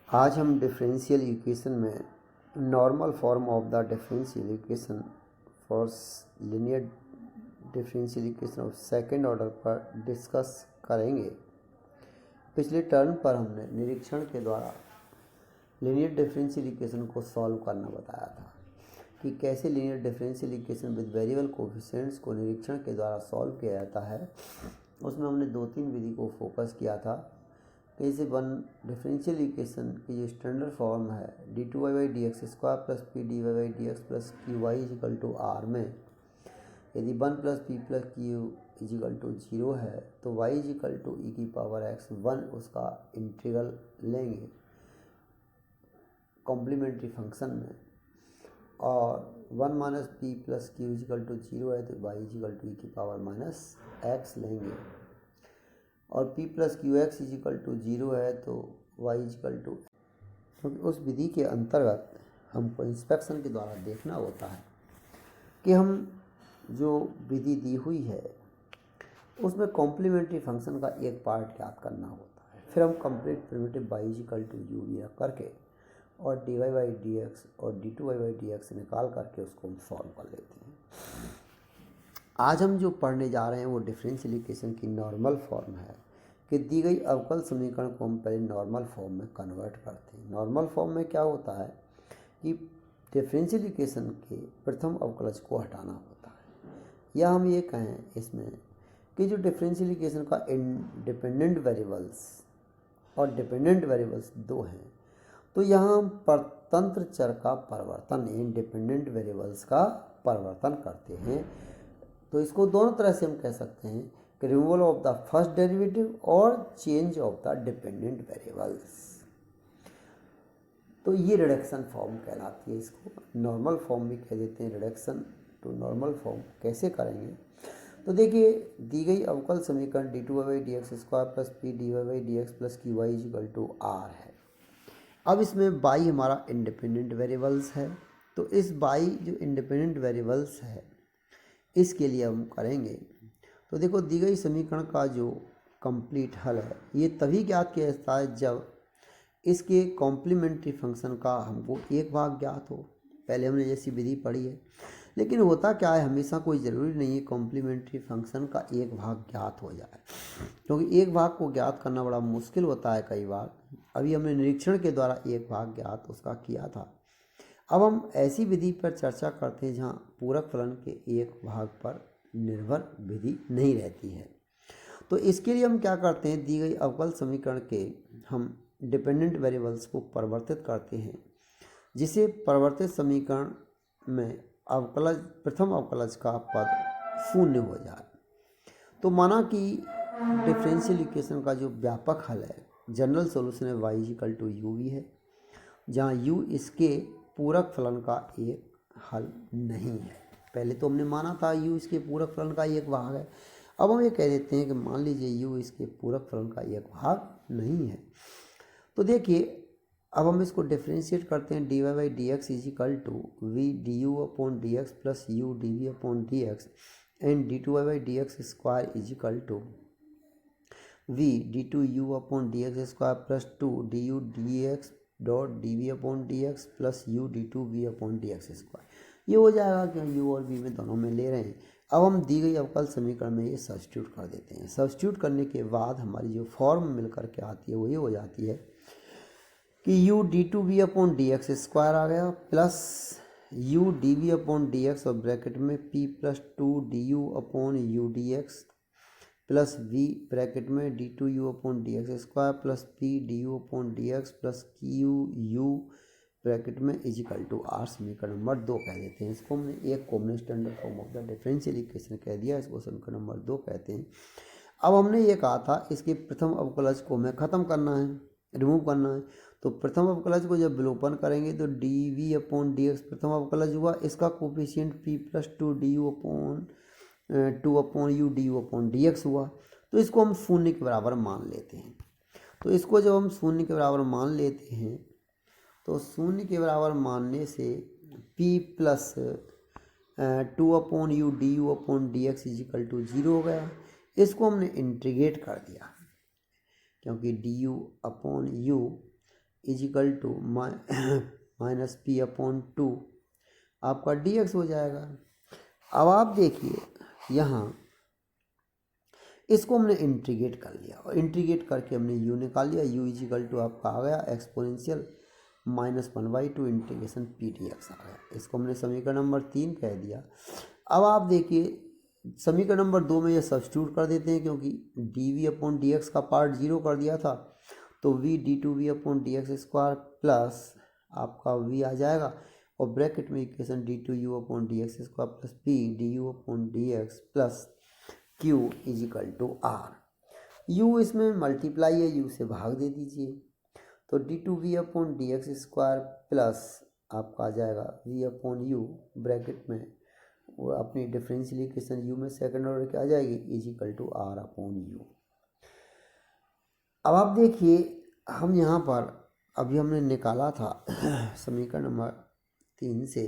आज हम differential equation में normal form of the differential equation for linear differential equation of second order पर discuss करेंगे। पिछले टर्म पर हमने निरीक्षण के द्वारा लीनियर डिफरेंशियल इक्वेशन को सॉल्व करना बताया था कि कैसे linear differential equation with variable coefficients को निरीक्षण के द्वारा सॉल्व किया जाता है। उसमें हमने 2-3 विधि को फोकस किया था। जैसे वन डिफरेंशियल इक्वेशन की जो स्टैंडर्ड फॉर्म है d2y/dx² plus p/dy/dx plus qy is equal to r में यदि 1 plus p plus q is equal to 0 है तो y इजिकल टू e⁻x1 उसका इंटीग्रल लेंगे कॉम्प्लीमेंट्री फंक्शन में, और 1 minus p plus q is equal to 0 है तो y इजिकल टू e⁻x लेंगे, और p plus q x is equal to 0 है तो y इजिकल टू, क्योंकि उस विधि के अंतर्गत हमको इंस्पेक्शन के द्वारा देखना होता है कि हम जो विधि दी हुई है उसमें कॉम्प्लीमेंट्री फंक्शन का एक पार्ट ज्ञात करना होता है। फिर हम complete primitive y is equal to u रख करके और dy/dx और d2y/dx निकाल करके उसको हम सॉल्व कर लेते हैं। आज हम जो पढ़ने जा रहे हैं वो डिफरेंशियल इक्वेशन की नॉर्मल फॉर्म है कि दी गई अवकल समीकरण को हम पहले नॉर्मल फॉर्म में कन्वर्ट करते हैं। नॉर्मल फॉर्म में क्या होता है कि डिफरेंशियल इक्वेशन के प्रथम अवकलज को हटाना होता है, या हम ये कहें इसमें कि जो डिफरेंशियल इक्वेशन का इंडिपेंडेंट वेरिएबल्स और डिपेंडेंट वेरिएबल्स दो हैं, तो यहाँ हम परतंत्र चर का परिवर्तन इंडिपेंडेंट वेरिएबल्स का परिवर्तन करते हैं। तो इसको दोनों तरह से हम कह सकते हैं कि removal of the first derivative और change of the dependent variables. तो ये रिडक्शन फॉर्म कहलाती है। इसको नॉर्मल फॉर्म भी कह देते हैं। रिडक्शन टू नॉर्मल फॉर्म कैसे करेंगे, तो देखिए दी गई अवकल समीकरण d2y/dx² plus p/dy/dx plus qy is equal to r है। अब इसमें y हमारा इंडिपेंडेंट वेरिएबल्स है, तो इस y जो इंडिपेंडेंट वेरिएबल्स है इसके लिए हम करेंगे। तो देखो दी गई समीकरण का जो कंप्लीट हल है ये तभी ज्ञात किया जाता है जब इसके कॉम्प्लीमेंट्री फंक्शन का हमको एक भाग ज्ञात हो। पहले हमने जैसी विधि पढ़ी है, लेकिन होता क्या है हमेशा कोई ज़रूरी नहीं है कॉम्प्लीमेंट्री फंक्शन का एक भाग ज्ञात हो जाए, क्योंकि एक भाग को ज्ञात करना बड़ा मुश्किल होता है कई बार। अभी हमने निरीक्षण के द्वारा एक भाग ज्ञात उसका किया था। अब हम ऐसी विधि पर चर्चा करते हैं जहाँ पूरक फलन के एक भाग पर निर्भर विधि नहीं रहती है। तो इसके लिए हम क्या करते हैं, दी गई अवकल समीकरण के हम डिपेंडेंट वेरिएबल्स को परिवर्तित करते हैं, जिसे परिवर्तित समीकरण में अवकलज प्रथम अवकलज का पद शून्य हो जाए। तो माना कि डिफरेंशियल इक्वेशन का जो व्यापक हल है, जनरल सॉल्यूशन है y इजिकल टू u भी है, जहाँ u इसके पूरक फलन का एक हल नहीं है। पहले तो हमने माना था u इसके पूरक फलन का एक भाग है। अब हम ये कह देते हैं कि मान लीजिए u इसके पूरक फलन का एक भाग नहीं है। तो देखिए अब हम इसको डिफरेंशिएट करते हैं dy/dx is equal to v du/dx plus u dv/dx and d2y/dx² is equal to v d2u/dx² plus 2 du dx dot dv/dx plus u d2v/dx²। ये हो जाएगा कि u और v में दोनों में ले रहे हैं। अब हम दी गई अवकल समीकरण में ये सब्स्टिट्यूट कर देते हैं। सब्स्टिट्यूट करने के बाद हमारी जो फॉर्म मिल करके आती है वो ये हो जाती है कि u d2v/dx² आ गया प्लस u dv/dx और ब्रैकेट में p plus 2 du/u dx plus v bracket में d2u/dx² plus p du/dx plus qu bracket में इजिकल टू r समीकरण नंबर 2 कह देते हैं। इसको हमने एक common standard form of the differential equation कह दिया, इसको समीकरण नंबर 2 कहते हैं। अब हमने ये कहा था इसके प्रथम अवकलज को हमें ख़त्म करना है, रिमूव करना है। तो प्रथम अवकलज को जब विलोपन करेंगे तो dv/dx प्रथम अवकलज हुआ, इसका coefficient p plus 2 du/2/u du/dx हुआ। तो इसको हम शून्य के बराबर मान लेते हैं। तो इसको जब हम शून्य के बराबर मान लेते हैं तो शून्य के बराबर मानने से p plus 2/u du/dx is equal to 0 हो गया। इसको हमने इंटीग्रेट कर दिया, क्योंकि du/u is equal to minus p upon two आपका डी एक्स हो जाएगा। अब आप देखिए यहाँ इसको हमने इंटीग्रेट कर लिया और इंटीग्रेट करके हमने u निकाल लिया। u इजिकल टू आपका आ गया exponential -1/2 integration p d x आ गया। इसको हमने समीकरण नंबर 3 कह दिया। अब आप देखिए समीकरण नंबर 2 में ये सब्स्टिट्यूट कर देते हैं, क्योंकि d v upon d x का पार्ट 0 कर दिया था, तो v d2v upon d x square plus आपका v आ जाएगा और ब्रैकेट में equation d2u upon d x square plus p du upon d x plus q is equal to r। u इसमें मल्टीप्लाई है, u से भाग दे दीजिए, तो d2v upon d x square plus आपका आ जाएगा v अपॉन u ब्रैकेट में वो अपनी डिफरेंशियल इक्वेशन u में सेकंड ऑर्डर की आ जाएगी is equal to r upon u। अब आप देखिए हम यहाँ पर अभी हमने निकाला था समीकरण नंबर 3 से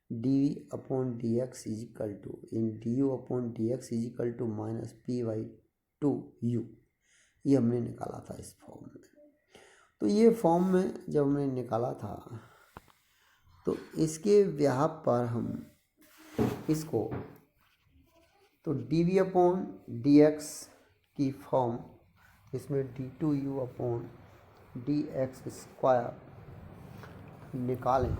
d v upon d x is equal to in d u upon d x is equal to minus p by 2 u, ये हमने निकाला था इस फॉर्म में। तो ये फॉर्म में जब हमने निकाला था तो इसके व्याप पर हम इसको तो d v upon d x की फॉर्म इसमें d2u upon d x square निकालें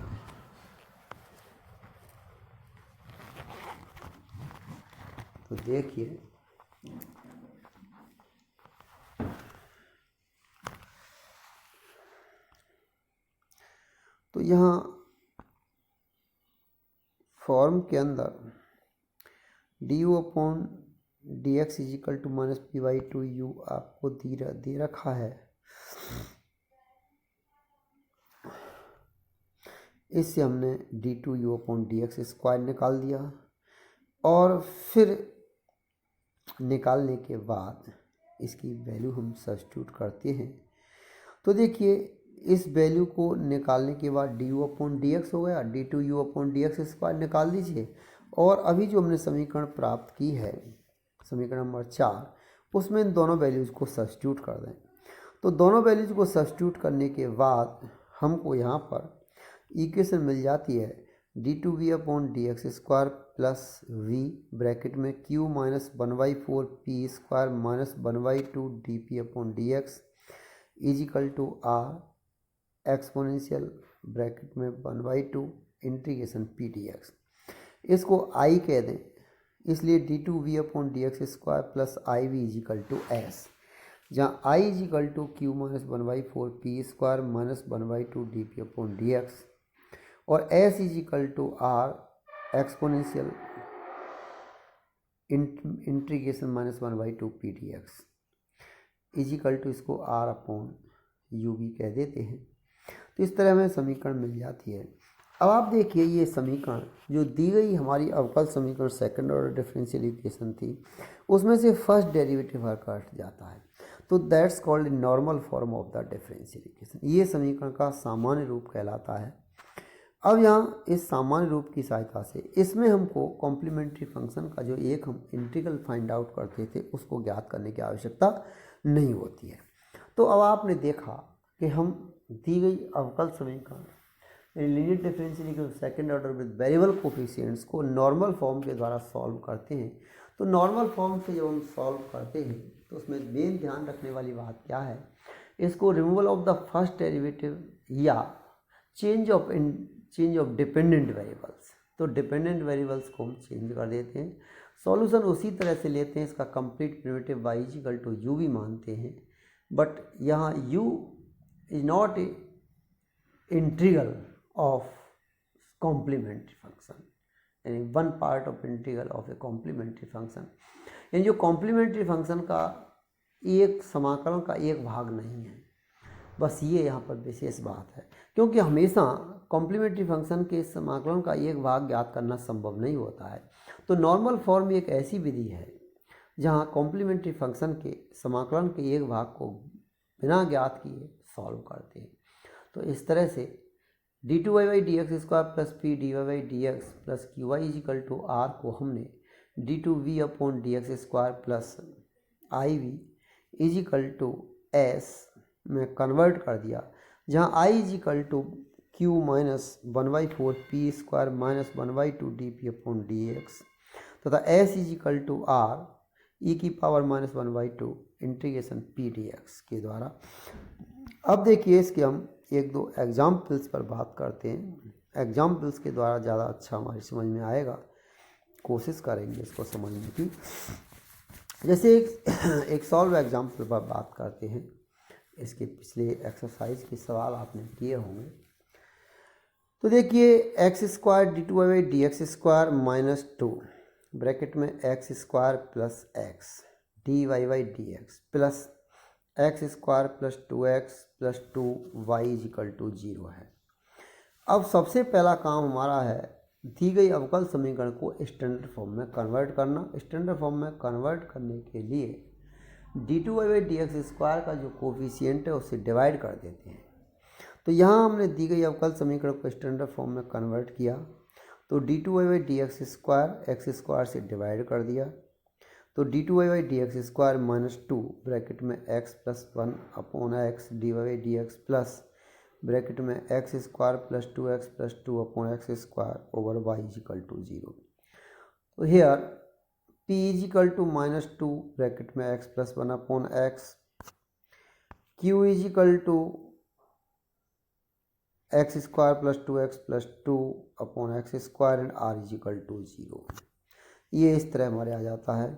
तो देखिए तो यहाँ फॉर्म के अंदर du upon d x is equal to minus p by 2 u आपको दे रखा है। इससे हमने d2u upon d x square निकाल दिया और फिर निकालने के बाद इसकी वैल्यू हम सब्स्टिट्यूट करते हैं। तो देखिए इस वैल्यू को निकालने के बाद du अपॉन डी एक्स हो गया, d2u upon d x square निकाल दीजिए और अभी जो हमने समीकरण प्राप्त की है समीकरण नंबर 4 उसमें इन दोनों वैल्यूज़ को सब्स्टिट्यूट कर दें। तो दोनों वैल्यूज़ को सब्स्टिट्यूट करने के बाद हमको यहाँ पर इक्वेशन मिल जाती है d2v upon d x square plus v bracket में q minus 1/4 p square minus 1/2 dp upon d x is equal to r exponential bracket में 1/2 इंटीग्रेशन पी डी एक्स। इसको i कह दें, इसलिए d2v upon d x square plus I v is equal to s, जहाँ i is equal to q minus 1/4 p square minus 1/2 d p upon d x और s is equal to r exponential integration minus 1/2 p d x is equal to इसको r upon u भी कह देते हैं। तो इस तरह हमें समीकरण मिल जाती है। अब आप देखिए ये समीकरण जो दी गई हमारी अवकल समीकरण सेकंड ऑर्डर डिफरेंशियल इक्वेशन थी उसमें से फर्स्ट डेरिवेटिव हट जाता है, तो that's called normal form of the differential equation. ये समीकरण का सामान्य रूप कहलाता है। अब यहाँ इस सामान्य रूप की सहायता से इसमें हमको कॉम्प्लीमेंट्री फंक्शन का जो एक हम इंटीग्रल फाइंड आउट करते थे उसको ज्ञात करने की आवश्यकता नहीं होती है। तो अब आपने देखा कि हम दी गई अवकल समीकरण linear differential equation second order with variable coefficients को नॉर्मल फॉर्म के द्वारा सॉल्व करते हैं। तो नॉर्मल फॉर्म से जब हम सॉल्व करते हैं तो उसमें मेन ध्यान रखने वाली बात क्या है, इसको removal of the first derivative या चेंज ऑफ डिपेंडेंट वेरिएबल्स, तो डिपेंडेंट वेरिएबल्स को हम चेंज कर देते हैं। सॉल्यूशन उसी तरह से लेते हैं, इसका complete primitive y equal to u भी मानते हैं, बट यहाँ u is not a integral of complementary function, यानी one part of integral of a complementary function, यानी जो कॉम्प्लीमेंट्री फंक्शन का एक समाकलन का एक भाग नहीं है। बस ये यहाँ पर विशेष बात है, क्योंकि हमेशा कॉम्प्लीमेंट्री फंक्शन के समाकलन का एक भाग ज्ञात करना संभव नहीं होता है। तो नॉर्मल फॉर्म एक ऐसी विधि है जहाँ कॉम्प्लीमेंट्री फंक्शन के समाकलन के एक भाग को बिना ज्ञात किए सॉल्व करते हैं। तो इस तरह से d2y by d x square plus p d y by d x plus q y equal to R को हमने d2v upon d x square plus I v is equal to S में कन्वर्ट कर दिया। जहाँ I is equal to q minus 1/4 p square minus 1/2 d p upon d x तथा S is equal to R e की power minus 1/2 integration p d x के द्वारा। अब देखिए इसके हम एक दो एग्जाम्पल्स पर बात करते हैं। एग्जाम्पल्स के द्वारा ज़्यादा अच्छा हमारी समझ में आएगा, कोशिश करेंगे इसको समझने की। जैसे एक सॉल्व एग्जाम्पल पर बात करते हैं। इसके पिछले एक्सरसाइज के सवाल आपने किए होंगे। तो देखिए x square d two y d x square minus 2 bracket में x square plus x d y by d x plus x square plus 2x plus 2y is equal to 0 है। अब सबसे पहला काम हमारा है दी गई अवकल समीकरण को स्टैंडर्ड फॉर्म में कन्वर्ट करना। स्टैंडर्ड फॉर्म में कन्वर्ट करने के लिए d two y by d x square का जो कोफिशिएंट है उससे डिवाइड कर देते हैं। तो यहाँ हमने दी गई अवकल समीकरण को स्टैंडर्ड फॉर्म में कन्वर्ट किया, तो d two y by d x square से डिवाइड कर दिया, तो d two y by d x square minus 2 bracket में x plus 1 upon x d y by d x plus bracket में x square plus 2x plus 2 upon x square over y is equal to 0। तो here p is equal to minus 2 bracket में x plus 1 upon x, q is equal to x square plus 2x plus 2 upon x square and r is equal to 0। ये इस तरह हमारे आ जाता है।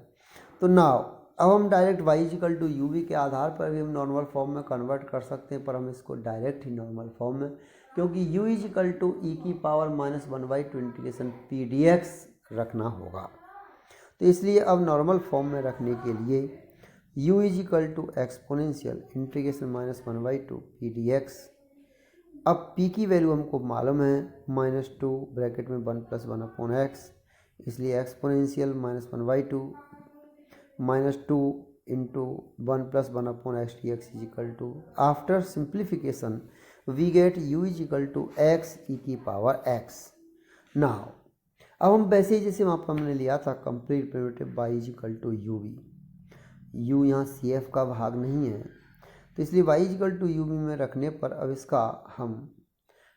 तो now अब हम direct y equal to u v के आधार पर भी हम नॉर्मल फॉर्म में कन्वर्ट कर सकते हैं, पर हम इसको डायरेक्ट ही नॉर्मल फॉर्म में, क्योंकि u इज इक्वल टू ई की power minus 1/2 integration p d x रखना होगा। तो इसलिए अब नॉर्मल फॉर्म में रखने के लिए u is equal to exponential integration minus 1/2 p d x. अब p की वैल्यू हमको मालूम है माइनस 2 ब्रैकेट में 1 प्लस 1 अपॉन एक्स, इसलिए exponential minus 1/2 minus 2 into 1 plus 1 upon x d x is equal to, after simplification we get u is equal to x e की power x। Now अब हम वैसे ही जैसे वहाँ पर हमने लिया था complete primitive y is equal to u v, u यहाँ सी एफ का भाग नहीं है, तो इसलिए y is equal to u v में रखने पर अब इसका हम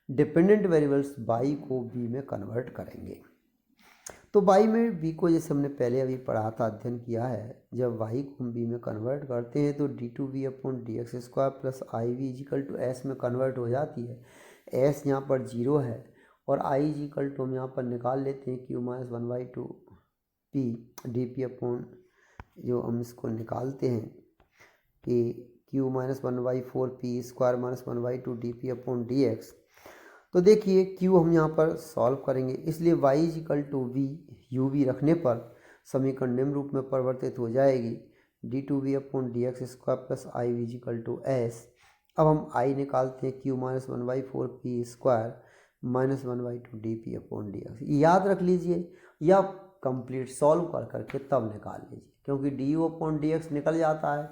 डिपेंडेंट वेरिएबल्स y को v में कन्वर्ट करेंगे। तो y में v को जैसे हमने पहले अभी पढ़ा था, अध्ययन किया है, जब y को हम v में कन्वर्ट करते हैं तो d two v upon d x square plus I v is equal to S में कन्वर्ट हो जाती है। s यहाँ पर 0 है और i इजिकल टू हम यहाँ पर निकाल लेते हैं q minus 1/2 p D p upon, जो हम इसको निकालते हैं कि q minus 1/4 p square minus 1/2 d p upon d x. तो देखिए q हम यहाँ पर सॉल्व करेंगे, इसलिए y is equal to v u v रखने पर समीकरण निम्न रूप में परिवर्तित हो जाएगी, d two v upon d x square plus I v is equal to s. अब हम i निकालते हैं q minus 1/4 p square minus 1/2 d p upon d x. याद रख लीजिए या कंप्लीट सॉल्व कर करके तब निकाल लीजिए, क्योंकि d u upon d x निकल जाता है,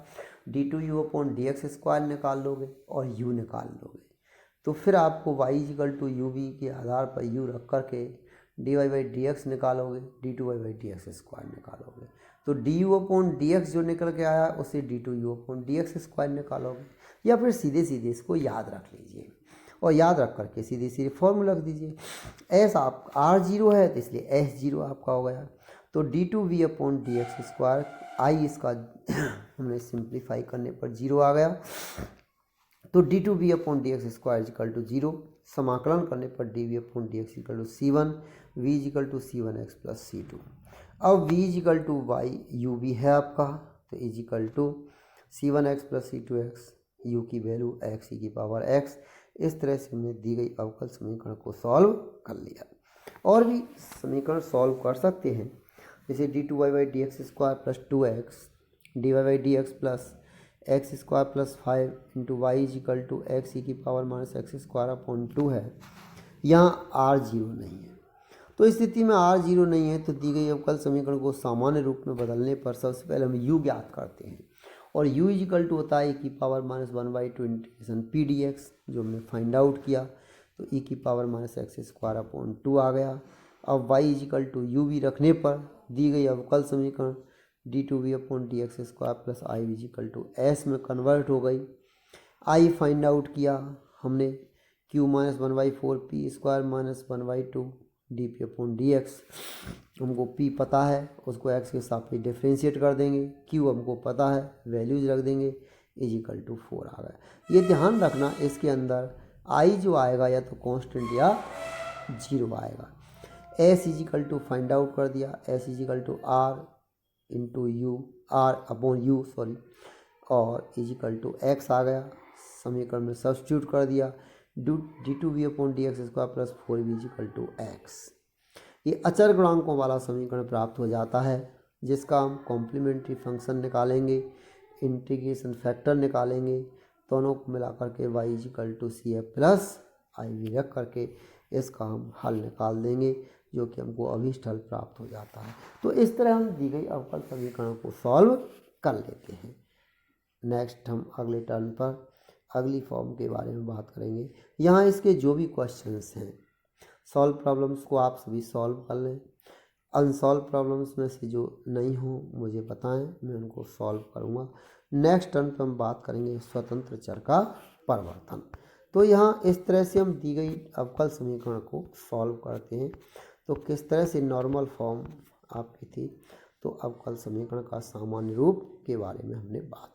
d two u upon d x square निकाल लोगे और u निकाल लोगे, तो फिर आपको y is equal to u v के आधार पर u रख करके d y by d x निकालोगे, d two y by d x square निकालोगे, तो d u upon d x जो निकल के आया उसे d two u upon d x square निकालोगे, या फिर सीधे सीधे इसको याद रख लीजिए और याद रख करके सीधे सीधे फॉर्मूला रख दीजिए। एस आप आर 0 है तो इसलिए एस 0 आपका हो गया, तो d two v upon d x square I इसका हमने सिंप्लीफाई करने पर 0 आ गया, तो d two v upon d x square equal to 0, समाकलन करने पर d v upon d x is equal to C1, v is equal to C1x plus C2। अब v equal to y u v है आपका, तो equal to C1x plus C2x, u की value x e की power x। इस तरह से हमने दी गई अवकल समीकरण को सॉल्व कर लिया। और भी समीकरण सॉल्व कर सकते हैं, जैसे d two y by d x square plus 2x d y by d x plus x square plus 5 into y equal to x e की power minus x square upon 2 है। यहाँ r 0 नहीं है, तो इस स्थिति में r 0 नहीं है तो दी गई अवकल समीकरण को सामान्य रूप में बदलने पर सबसे पहले हम u ज्ञात करते हैं, और u इजिकल टू होता है e की power minus 1/2 integration p d x, जो हमने फाइंड आउट किया, तो e की power minus x square upon 2 आ गया। अब y is equal to u v रखने पर दी गई अवकल समीकरण d two v upon d x square plus I v is equal to S में कन्वर्ट हो गई। आई फाइंड आउट किया हमने q minus 1/4 p square minus 1/2 d p upon d x. हमको p पता है, उसको x के सापेक्ष डिफ्रेंशिएट कर देंगे, q हमको पता है, वैल्यूज रख देंगे, इजिकल टू 4 आ गया। ये ध्यान रखना इसके अंदर i जो आएगा या तो कांस्टेंट या 0 आएगा। s is equal to find out कर दिया, s is equal to r into u, r upon u sorry, और इजिकल टू x आ गया, समीकरण में सब्स्टिट्यूट कर दिया, d two v upon d x square plus 4v is equal to x. ये अचर गुणांकों वाला समीकरण प्राप्त हो जाता है, जिसका हम कॉम्प्लीमेंट्री फंक्शन निकालेंगे, इंटीग्रेशन फैक्टर निकालेंगे, दोनों को मिलाकर के y is equal to c f plus I v रख करके इसका हम हल निकाल देंगे, जो कि हमको अभीष्ट हल प्राप्त हो जाता है। तो इस तरह हम दी गई अवकल समीकरणों को सॉल्व कर लेते हैं। नेक्स्ट हम अगले टर्न पर अगली फॉर्म के बारे में बात करेंगे। यहाँ इसके जो भी क्वेश्चंस हैं, सॉल्व प्रॉब्लम्स को आप सभी सॉल्व कर लें। अनसॉल्व प्रॉब्लम्स में से जो नहीं हो मुझे बताएं, मैं उनको सॉल्व करूँगा। नेक्स्ट टर्न पर हम बात करेंगे स्वतंत्र चर का परिवर्तन। तो यहाँ इस तरह से हम दी गई अवकल समीकरण को सॉल्व करते हैं। तो किस तरह से नॉर्मल फॉर्म आपकी थी, तो अवकल समीकरण का सामान्य रूप के बारे में हमने बात